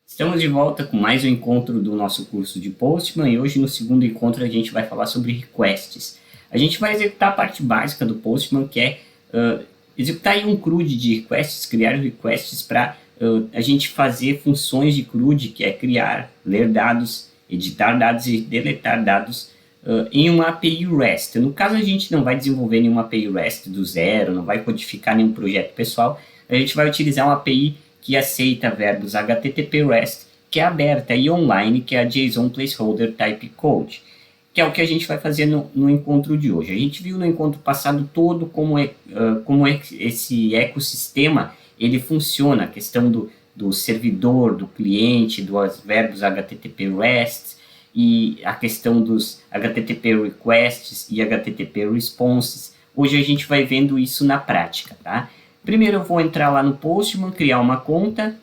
Estamos de volta com mais um encontro do nosso curso de Postman e hoje no segundo encontro a gente vai falar sobre requests. A gente vai executar a parte básica do Postman, que é executar aí um CRUD de requests, criar requests para a gente fazer funções de CRUD, que é criar, ler dados, editar dados e deletar dados em uma API REST. No caso, a gente não vai desenvolver nenhuma API REST do zero, não vai codificar nenhum projeto pessoal, a gente vai utilizar uma API que aceita verbos HTTP REST, que é aberta e online, que é a JSON Placeholder Type Code, que é o que a gente vai fazer no encontro de hoje. A gente viu no encontro passado todo como esse ecossistema ele funciona, a questão do servidor, do cliente, dos verbos HTTP REST, e a questão dos HTTP Requests e HTTP Responses. Hoje a gente vai vendo isso na prática, tá? Primeiro eu vou entrar lá no Postman, criar uma conta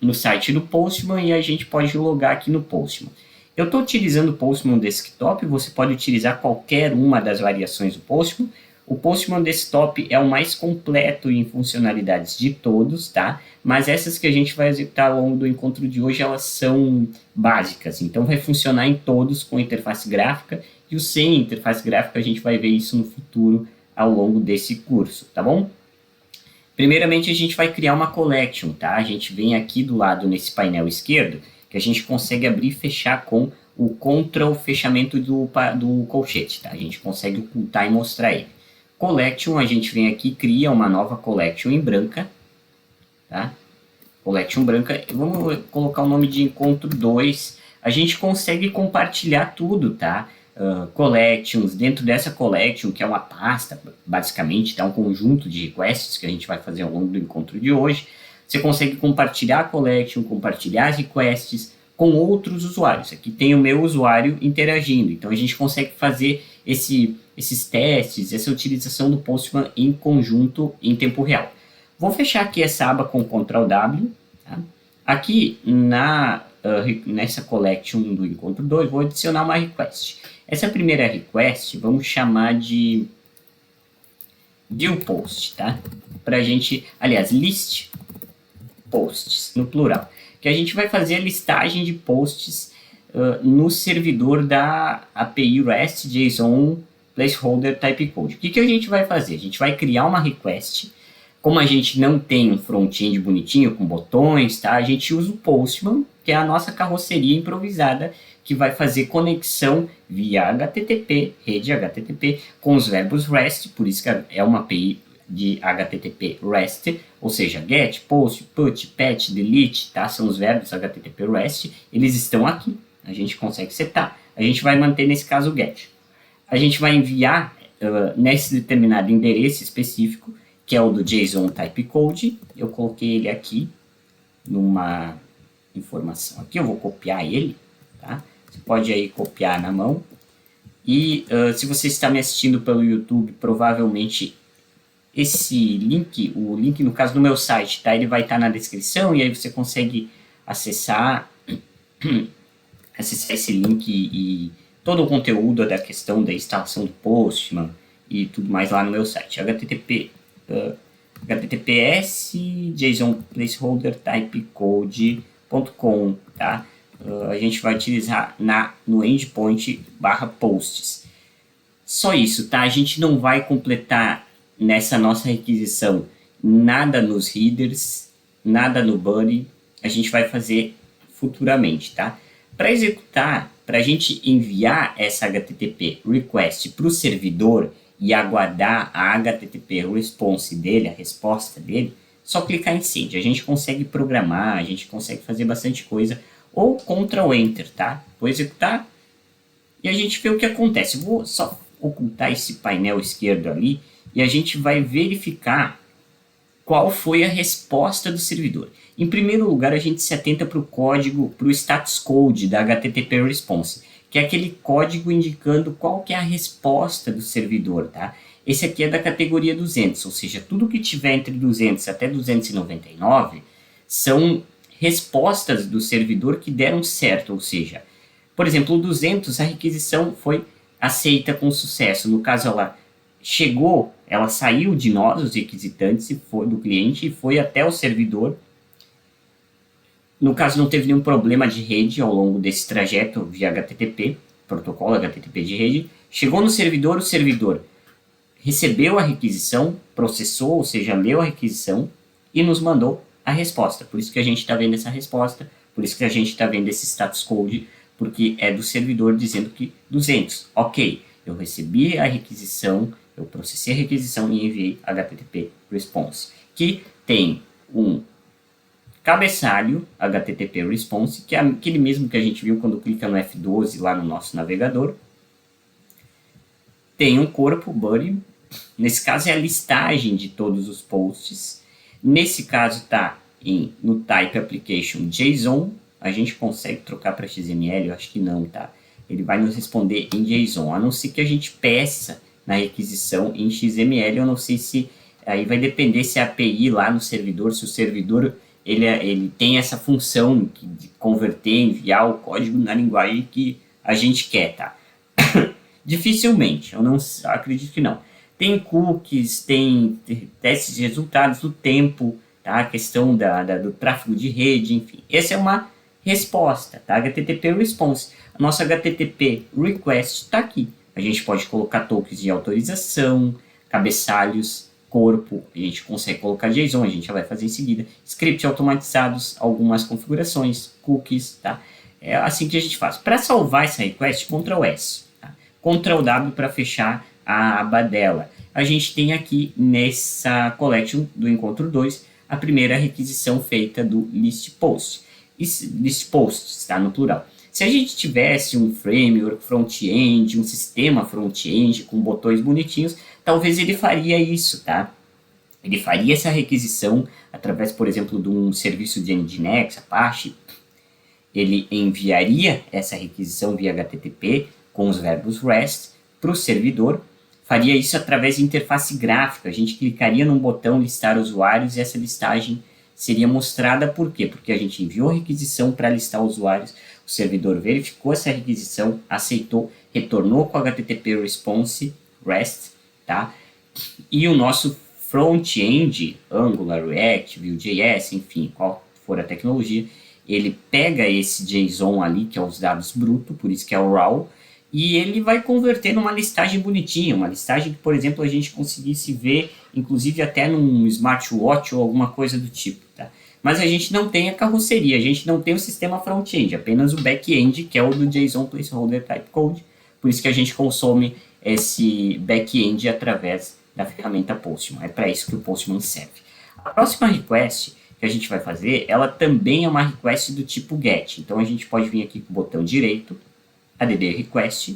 no site do Postman e a gente pode logar aqui no Postman. Eu estou utilizando o Postman Desktop, você pode utilizar qualquer uma das variações do Postman. O Postman Desktop é o mais completo em funcionalidades de todos, tá? Mas essas que a gente vai executar ao longo do encontro de hoje, elas são básicas. Então vai funcionar em todos com interface gráfica e o sem interface gráfica a gente vai ver isso no futuro ao longo desse curso, tá bom? Primeiramente, a gente vai criar uma collection, tá? A gente vem aqui do lado, nesse painel esquerdo, que a gente consegue abrir e fechar com o contra o fechamento do colchete, tá? A gente consegue ocultar e mostrar ele. Collection, a gente vem aqui e cria uma nova collection em branca, tá? Collection branca, vamos colocar o nome de encontro 2. A gente consegue compartilhar tudo, tá? Collections, dentro dessa collection, que é uma pasta, basicamente, tá? Um conjunto de requests que a gente vai fazer ao longo do encontro de hoje. Você consegue compartilhar a collection, compartilhar as requests com outros usuários. Aqui tem o meu usuário interagindo, então a gente consegue fazer esses testes, essa utilização do Postman em conjunto em tempo real. Vou fechar aqui essa aba com Ctrl W, tá? Aqui nessa collection do encontro 2, vou adicionar uma request. Essa primeira request, vamos chamar de view post, tá? Pra gente, aliás, list posts, no plural. Que a gente vai fazer a listagem de posts no servidor da API REST JSON Placeholder Type Code. O que a gente vai fazer? A gente vai criar uma request. Como a gente não tem um front-end bonitinho com botões, tá? A gente usa o Postman, que é a nossa carroceria improvisada, que vai fazer conexão via HTTP, rede HTTP, com os verbos REST, por isso que é uma API de HTTP REST, ou seja, GET, POST, PUT, PAT, DELETE, tá? São os verbos HTTP REST, eles estão aqui, a gente consegue setar, a gente vai manter nesse caso o GET. A gente vai enviar nesse determinado endereço específico, que é o do JSON Type Code, eu coloquei ele aqui, numa informação aqui, eu vou copiar ele, tá? Você pode aí copiar na mão, e se você está me assistindo pelo YouTube, provavelmente esse link, o link no caso do meu site, tá? Ele vai estar na descrição, e aí você consegue acessar esse link e todo o conteúdo da questão da instalação do Postman e tudo mais lá no meu site, https JSON Placeholder Type Code.com, tá? A gente vai utilizar no endpoint /posts. Só isso, tá? A gente não vai completar nessa nossa requisição nada nos headers, nada no body, a gente vai fazer futuramente, tá? Para executar, para a gente enviar essa HTTP request para o servidor e aguardar a HTTP response dele, a resposta dele, só clicar em send. A gente consegue programar, a gente consegue fazer bastante coisa, ou Ctrl Enter, tá? Vou executar e a gente vê o que acontece. Vou só ocultar esse painel esquerdo ali e a gente vai verificar qual foi a resposta do servidor. Em primeiro lugar, a gente se atenta para o código, para o status code da HTTP response, que é aquele código indicando qual que é a resposta do servidor, tá? Esse aqui é da categoria 200, ou seja, tudo que tiver entre 200 até 299 são respostas do servidor que deram certo, ou seja, por exemplo, o 200, a requisição foi aceita com sucesso. No caso, ela chegou, ela saiu de nós, os requisitantes, e foi do cliente e foi até o servidor. No caso, não teve nenhum problema de rede ao longo desse trajeto via HTTP, protocolo HTTP de rede. Chegou no servidor, o servidor recebeu a requisição, processou, ou seja, leu a requisição e nos mandou a resposta. Por isso que a gente está vendo essa resposta, por isso que a gente está vendo esse status code, porque é do servidor dizendo que 200. Ok, eu recebi a requisição, eu processei a requisição e enviei HTTP response, que tem um cabeçalho HTTP response, que é aquele mesmo que a gente viu quando clica no F12 lá no nosso navegador. Tem um corpo, body. Nesse caso é a listagem de todos os posts. Nesse caso está no type application JSON. A gente consegue trocar para XML? Eu acho que não, tá? Ele vai nos responder em JSON, a não ser que a gente peça na requisição em XML. Eu não sei se aí vai depender se a API lá no servidor, se o servidor ele tem essa função de converter, enviar o código na linguagem que a gente quer, tá? Dificilmente, eu não acredito que não. Tem cookies, tem testes de resultados do tempo, tá? A questão do tráfego de rede, enfim. Essa é uma resposta, tá? HTTP response. A nossa HTTP request está aqui. A gente pode colocar tokens de autorização, cabeçalhos, corpo, a gente consegue colocar JSON, a gente já vai fazer em seguida. Script automatizados, algumas configurações, cookies, tá? É assim que a gente faz. Para salvar essa request, Ctrl S, tá? Ctrl W para fechar a aba dela. A gente tem aqui nessa collection do encontro 2 a primeira requisição feita do list post. List posts está no plural. Se a gente tivesse um framework front-end, um sistema front-end com botões bonitinhos, talvez ele faria isso, tá? Ele faria essa requisição através, por exemplo, de um serviço de Nginx, Apache. Ele enviaria essa requisição via HTTP com os verbos REST para o servidor. Faria isso através de interface gráfica. A gente clicaria num botão listar usuários e essa listagem seria mostrada. Por quê? Porque a gente enviou a requisição para listar usuários, o servidor verificou essa requisição, aceitou, retornou com HTTP response, REST, tá? E o nosso front-end, Angular, React, Vue.js, enfim, qual for a tecnologia, ele pega esse JSON ali, que é os dados brutos, por isso que é o RAW, e ele vai converter numa listagem bonitinha, uma listagem que, por exemplo, a gente conseguisse ver, inclusive até num smartwatch ou alguma coisa do tipo, tá? Mas a gente não tem a carroceria, a gente não tem o sistema front-end, apenas o back-end, que é o do JSON Placeholder Typecode, por isso que a gente consome esse back-end através da ferramenta Postman, é para isso que o Postman serve. A próxima request que a gente vai fazer, ela também é uma request do tipo GET, então a gente pode vir aqui com o botão direito, add request,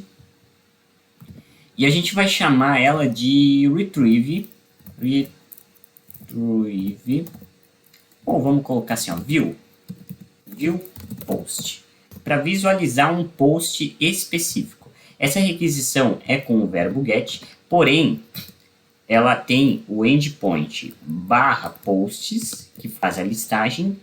e a gente vai chamar ela de retrieve, bom, vamos colocar assim, ó, view post, para visualizar um post específico. Essa requisição é com o verbo get, porém, ela tem o endpoint barra posts, que faz a listagem,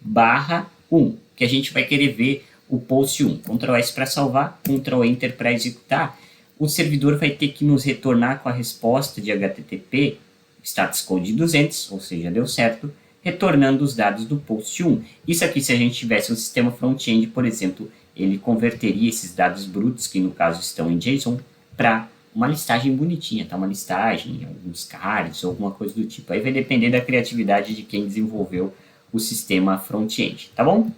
barra 1, que a gente vai querer ver o post 1. Ctrl S para salvar, Ctrl Enter para executar. O servidor vai ter que nos retornar com a resposta de HTTP, status code 200, ou seja, deu certo, retornando os dados do post 1. Isso aqui, se a gente tivesse um sistema front-end, por exemplo, ele converteria esses dados brutos, que no caso estão em JSON, para uma listagem bonitinha, tá? Uma listagem, alguns cards, alguma coisa do tipo. Aí vai depender da criatividade de quem desenvolveu o sistema front-end, tá bom?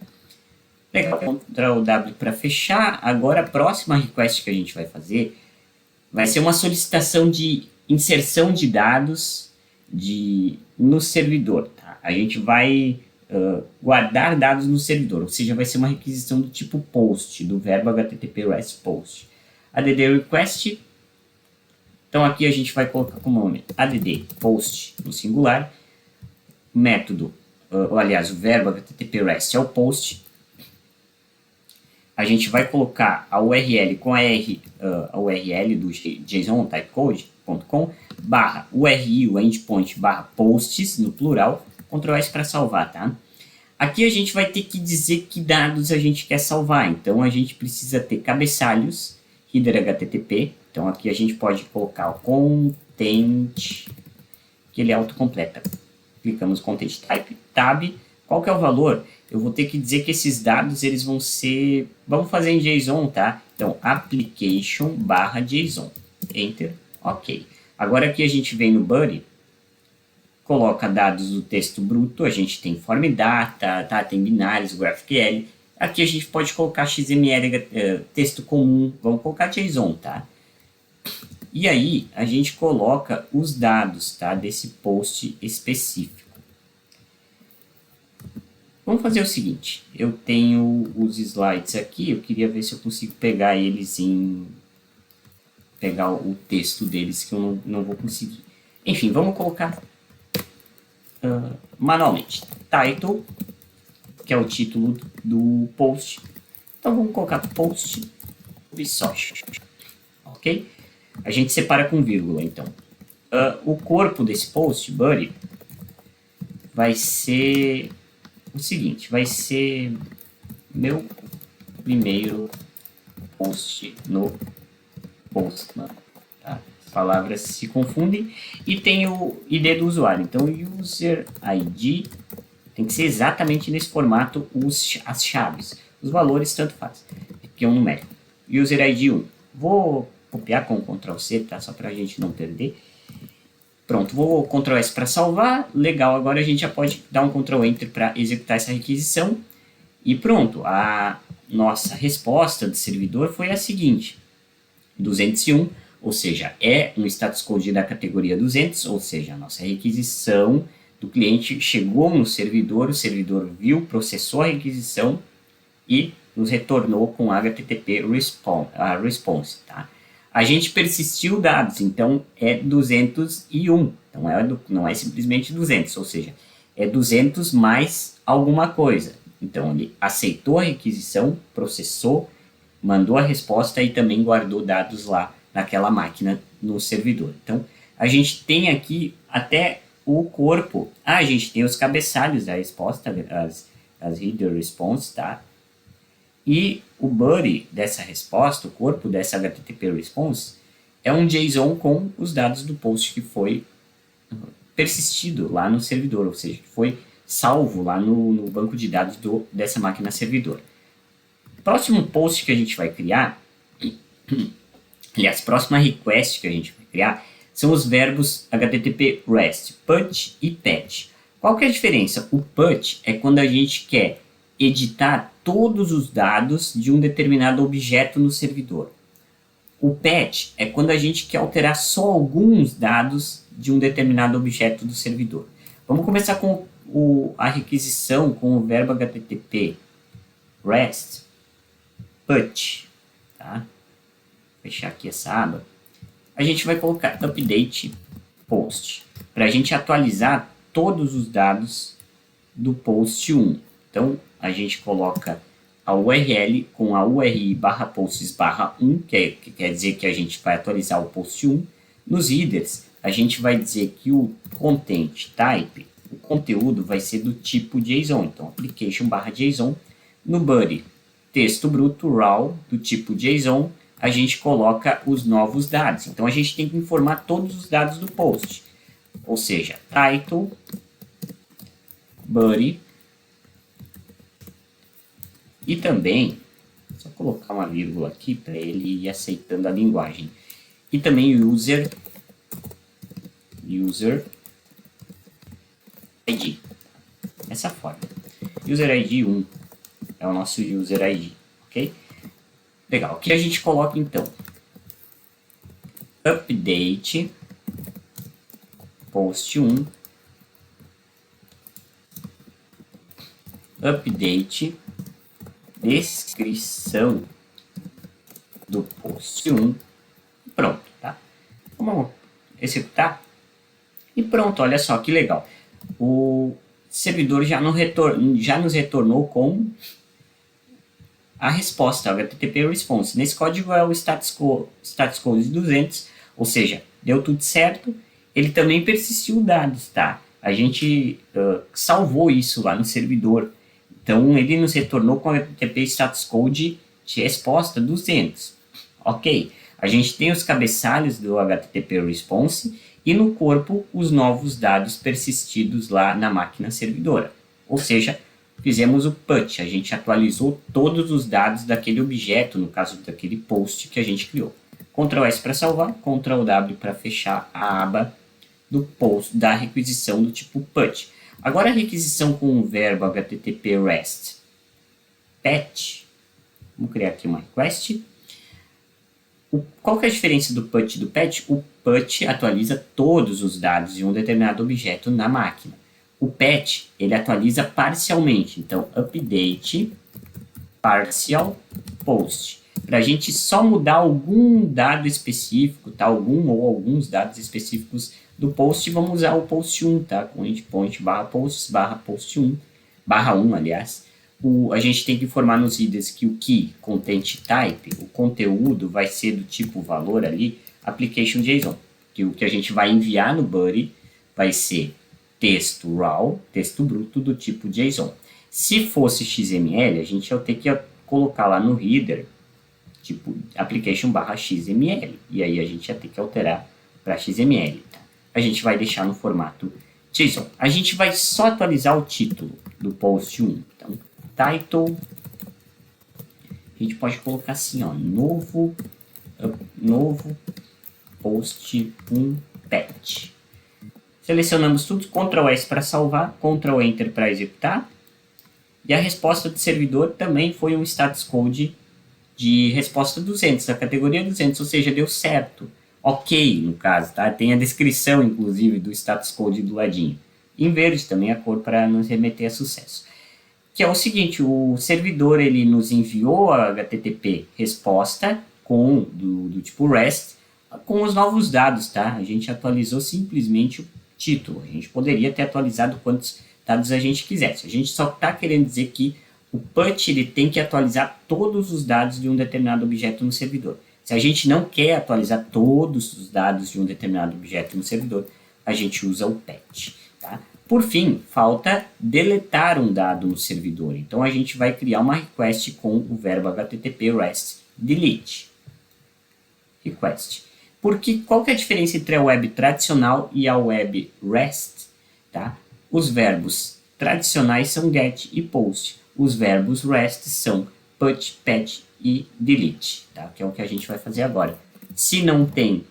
Legal, Ctrl W para fechar. Agora a próxima request que a gente vai fazer vai ser uma solicitação de inserção de dados no servidor, tá? A gente vai guardar dados no servidor, ou seja, vai ser uma requisição do tipo post, do verbo HTTP REST post. Add request. Então aqui a gente vai colocar como nome add post no singular, método, aliás, o verbo HTTP REST é o post. A gente vai colocar a URL com a URL do JSON typecode.com barra URI, o endpoint barra posts no plural, Ctrl S para salvar, tá? Aqui a gente vai ter que dizer que dados a gente quer salvar, então a gente precisa ter cabeçalhos, header HTTP, Então aqui a gente pode colocar o content, que ele autocompleta. Clicamos content type, tab. Qual que é o valor? Eu vou ter que dizer que esses dados eles vão ser... Vamos fazer em JSON, tá? Então, application barra JSON. Enter. Ok. Agora aqui a gente vem no body, coloca dados do texto bruto, a gente tem form data, tá? Tem binários, GraphQL. Aqui a gente pode colocar XML, texto comum, vamos colocar JSON, tá? E aí a gente coloca os dados, tá? Desse post específico. Vamos fazer o seguinte, eu tenho os slides aqui, eu queria ver se eu consigo pegar eles pegar o texto deles, que eu não vou conseguir. Enfim, vamos colocar manualmente. Title, que é o título do post. Então vamos colocar post Ubisoft. Ok? A gente separa com vírgula, então. O corpo desse post, body, vai ser o seguinte, vai ser meu primeiro post no Postman. Tá? As palavras se confundem e tem o ID do usuário. Então, user ID tem que ser exatamente nesse formato as chaves. Os valores tanto faz, porque é um numérico. User ID 1. Vou copiar com Ctrl C, tá? Só para a gente não perder. Pronto, vou Ctrl S para salvar. Legal, agora a gente já pode dar um Ctrl Enter para executar essa requisição. E pronto, a nossa resposta do servidor foi a seguinte. 201, ou seja, é um status code da categoria 200, ou seja, a nossa requisição do cliente chegou no servidor, o servidor viu, processou a requisição e nos retornou com HTTP response, tá? A gente persistiu dados, então é 201, então não é simplesmente 200, ou seja, é 200 mais alguma coisa. Então ele aceitou a requisição, processou, mandou a resposta e também guardou dados lá naquela máquina no servidor. Então a gente tem aqui até o corpo, a gente tem os cabeçalhos da resposta, as header response, tá? E o body dessa resposta, o corpo dessa HTTP response, é um JSON com os dados do post que foi persistido lá no servidor, ou seja, que foi salvo lá no banco de dados dessa máquina servidor. O próximo post que a gente vai criar, aliás, a próxima request que a gente vai criar, são os verbos HTTP REST, PUT e PET. Qual que é a diferença? O PUT é quando a gente quer editar todos os dados de um determinado objeto no servidor. O PET é quando a gente quer alterar só alguns dados de um determinado objeto do servidor. Vamos começar com a requisição com o verbo HTTP REST PUT. Tá? Vou fechar aqui essa aba. A gente vai colocar update post para a gente atualizar todos os dados do post 1. Então, a gente coloca a URL com a URI /posts/1, que quer dizer que a gente vai atualizar o post 1. Nos headers, a gente vai dizer que o content type, o conteúdo vai ser do tipo JSON, então application/JSON. No body, texto bruto, raw, do tipo JSON, a gente coloca os novos dados. Então, a gente tem que informar todos os dados do post, ou seja, title, body, e também, só colocar uma vírgula aqui para ele ir aceitando a linguagem. E também user ID. Dessa forma. User ID 1 é o nosso user ID, ok? Legal, aqui a gente coloca então update post 1 update descrição do post 1. Pronto, tá? Vamos executar. E pronto, olha só que legal. O servidor já nos retornou com a resposta, o HTTP response. Nesse código é o status code 200, ou seja, deu tudo certo. Ele também persistiu dados, tá? A gente salvou isso lá no servidor. Então, ele nos retornou com o HTTP status code de resposta 200. Ok. A gente tem os cabeçalhos do HTTP response e no corpo os novos dados persistidos lá na máquina servidora. Ou seja, fizemos o put, a gente atualizou todos os dados daquele objeto, no caso daquele post que a gente criou. Ctrl S para salvar, Ctrl W para fechar a aba do post, da requisição do tipo put. Agora a requisição com o verbo HTTP REST PET, vamos criar aqui uma request. Qual que é a diferença do put e do PET? O put atualiza todos os dados de um determinado objeto na máquina. O PET, ele atualiza parcialmente. Então, update partial post. Para a gente só mudar algum dado específico, tá? Algum ou alguns dados específicos do post, vamos usar o post 1, tá? Com endpoint barra posts barra post 1, barra 1, aliás. A gente tem que informar nos headers que o key content type, o conteúdo vai ser do tipo valor ali, application JSON. Que o que a gente vai enviar no body vai ser texto raw, texto bruto do tipo JSON. Se fosse XML, a gente ia ter que colocar lá no header, tipo application barra XML. E aí a gente ia ter que alterar para XML. Tá? A gente vai deixar no formato JSON. A gente vai só atualizar o título do post 1. Então, title, a gente pode colocar assim, ó, novo post 1 pet. Selecionamos tudo, Ctrl S para salvar, Ctrl Enter para executar. E a resposta do servidor também foi um status code de resposta 200, da categoria 200, ou seja, deu certo. Ok, no caso, tá? Tem a descrição, inclusive, do status code do ladinho. Em verde também a cor para nos remeter a sucesso. Que é o seguinte, o servidor ele nos enviou a HTTP resposta do tipo REST com os novos dados, tá? A gente atualizou simplesmente o título. A gente poderia ter atualizado quantos dados a gente quisesse. A gente só está querendo dizer que o put ele tem que atualizar todos os dados de um determinado objeto no servidor. Se a gente não quer atualizar todos os dados de um determinado objeto no servidor, a gente usa o PET, tá? Por fim, falta deletar um dado no servidor. Então, a gente vai criar uma request com o verbo HTTP REST delete. Request. Porque qual que é a diferença entre a web tradicional e a web REST? Tá? Os verbos tradicionais são get e post. Os verbos REST são put, pet e delete. Tá? Que é o que a gente vai fazer agora. Se não tem,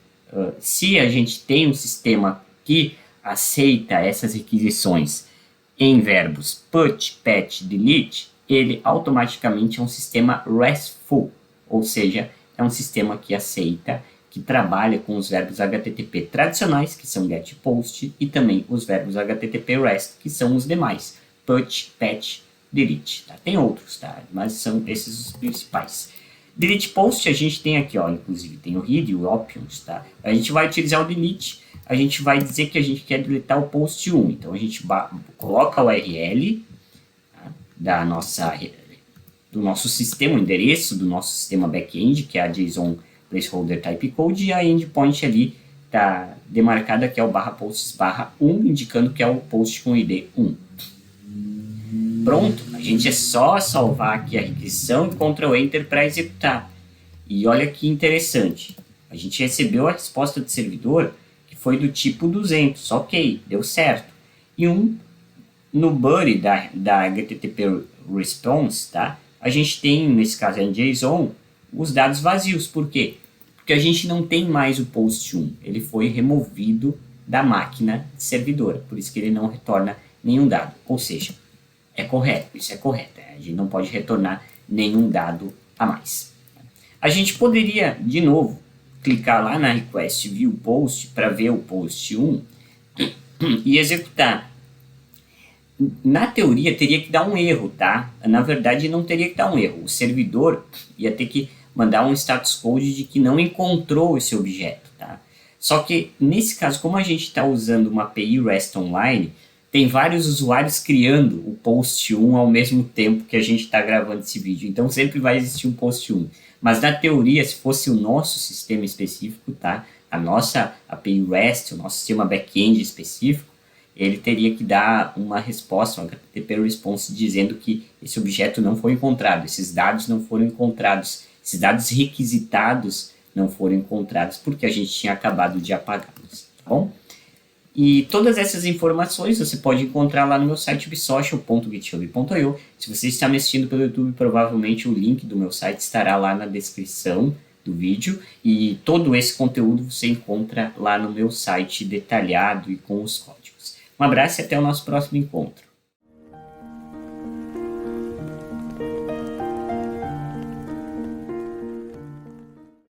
se a gente tem um sistema que aceita essas requisições em verbos put, pet, delete, ele automaticamente é um sistema RESTful, ou seja, é um sistema que aceita, que trabalha com os verbos HTTP tradicionais, que são get e post, e também os verbos HTTP REST, que são os demais, put, pet, delete. Tá? Tem outros, tá? Mas são esses os principais. Delete post a gente tem aqui, ó, inclusive tem o read e o options, tá? A gente vai utilizar o delete, a gente vai dizer que a gente quer deletar o post 1. Então, a gente coloca o URL, tá, do nosso sistema, o endereço do nosso sistema back-end, que é a JSON placeholder type code, e a endpoint ali está demarcada, que é o barra posts barra 1, indicando que é o post com ID 1. Pronto, a gente é só salvar aqui a requisição e Ctrl Enter para executar. E olha que interessante, a gente recebeu a resposta do servidor foi do tipo 200, ok, deu certo. E no body da HTTP response, tá? A gente tem, nesse caso em JSON, os dados vazios. Por quê? Porque a gente não tem mais o post 1. Ele foi removido da máquina servidora. Por isso que ele não retorna nenhum dado. Ou seja, é correto, isso é correto. A gente não pode retornar nenhum dado a mais. A gente poderia, de novo, clicar lá na request view post para ver o post 1 e executar. Na teoria teria que dar um erro, tá? Na verdade não teria que dar um erro. O servidor ia ter que mandar um status code de que não encontrou esse objeto, tá? Só que nesse caso, como a gente está usando uma API REST Online, tem vários usuários criando o post 1 ao mesmo tempo que a gente está gravando esse vídeo. Então sempre vai existir um post 1. Mas na teoria, se fosse o nosso sistema específico, tá? A nossa API REST, o nosso sistema back-end específico, ele teria que dar uma resposta, um HTTP response, dizendo que esse objeto não foi encontrado, esses dados não foram encontrados, esses dados requisitados não foram encontrados porque a gente tinha acabado de apagá-los, tá bom? E todas essas informações você pode encontrar lá no meu site bsocial.github.io. Se você está me assistindo pelo YouTube, provavelmente o link do meu site estará lá na descrição do vídeo. E todo esse conteúdo você encontra lá no meu site detalhado e com os códigos. Um abraço e até o nosso próximo encontro.